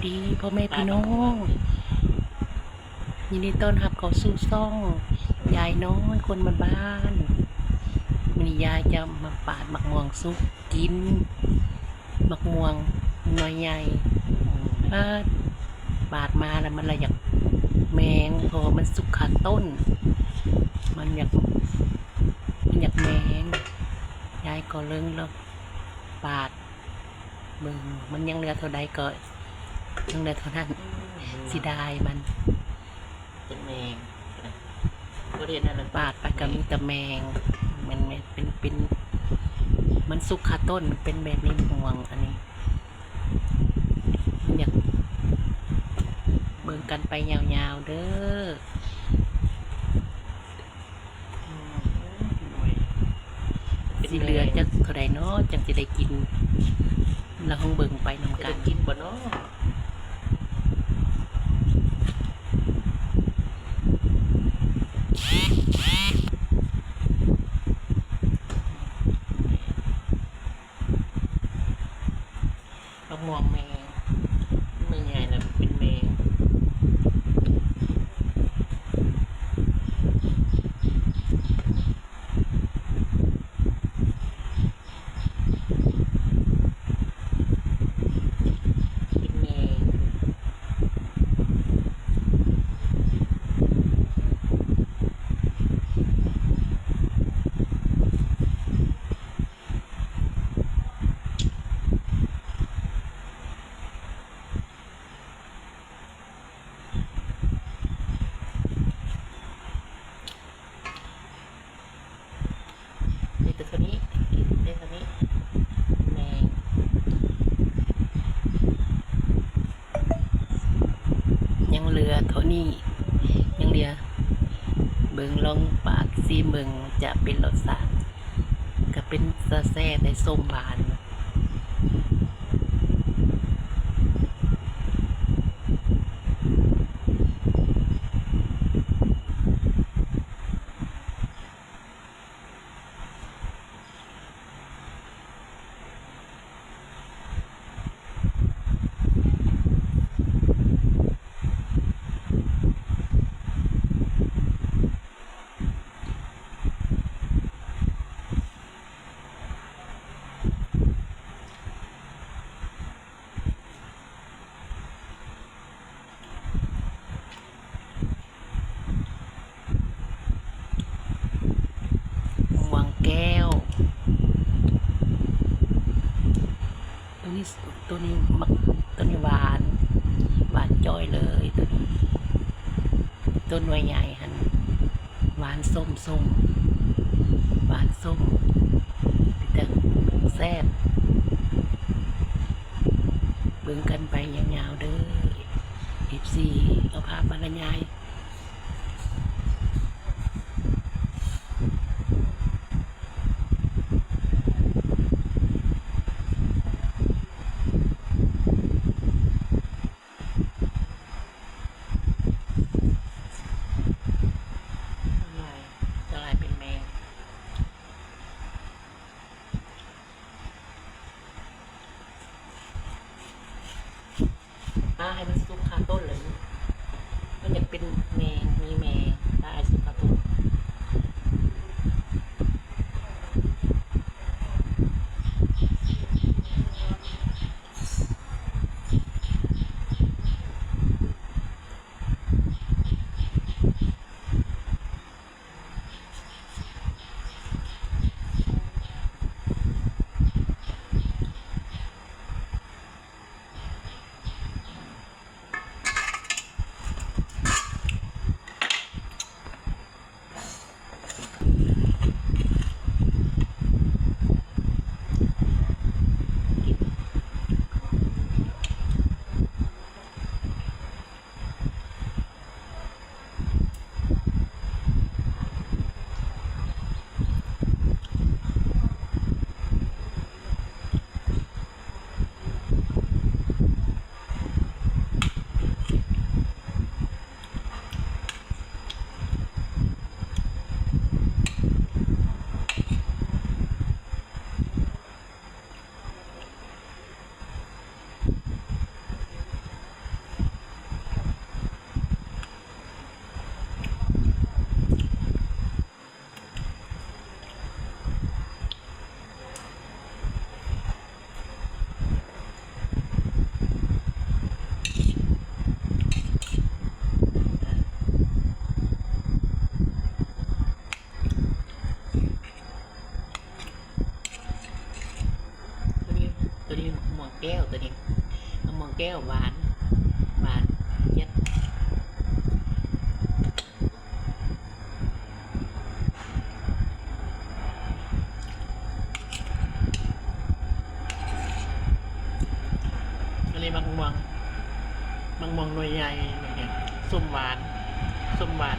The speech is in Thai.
ดีพ่อแม่พี่น้องยินดีต้อนรับเข้าสู่ซ่องยายน้อยคนบ้านวันนี้ยายจะมาปาดมะม่วงสุกกินมะม่วงหน่อยใหญ่ปาดมาแล้วมันละอยากแมงพอมันสุกขาต้นมันอยากแมงยายก็เลิ่งแล้วปาดเบิ่งมันยังเหลือเท่าใดก็ยังเหลือเท่านั้นสิได้มันเป็นแมงก็เรียนนั่นแหละปาดไปกับมีแต่แมงมันเป็นมันสุกขาต้นเป็นแบบนี้ม่วงอันนี้อยากเบิ่งกันไปยาวๆเด้อสิเหลือจะเท่าใดเนาะจังสิได้กินแล้วห้องเบิ่งไปนำกันกินบ่เนาะมะม่วงแมงเมืองใหญ่น่ะเป็นแมงเป็นแมงในตัวนี้ในตัวนี้แมงยังเหลือเท่านี้ยังเหลือเบิ่งลองปาดซีเบิ่งจะเป็นรสชาติก็เป็นแซ่บในส้มหวานม่วงแก้วตัวนี้หวานจ้อยเลยตัวหน่วยใหญ่หันหวานส้มหวานส้มแต่แซ่บเบิ่งกันไปยาวๆเด้อ14เอาภาพบรรยายละลายเป็นแมงให้มันสุกคาต้นเลยมันอยากเป็นแมงมีแมงได้สุกคาต้น แก้วตัวนี้มะม่วงแก้วหวานหวานเย็ดอันนี้มะม่วงหน่วยใหญ่เนี่ยส้มหวานส้มหวาน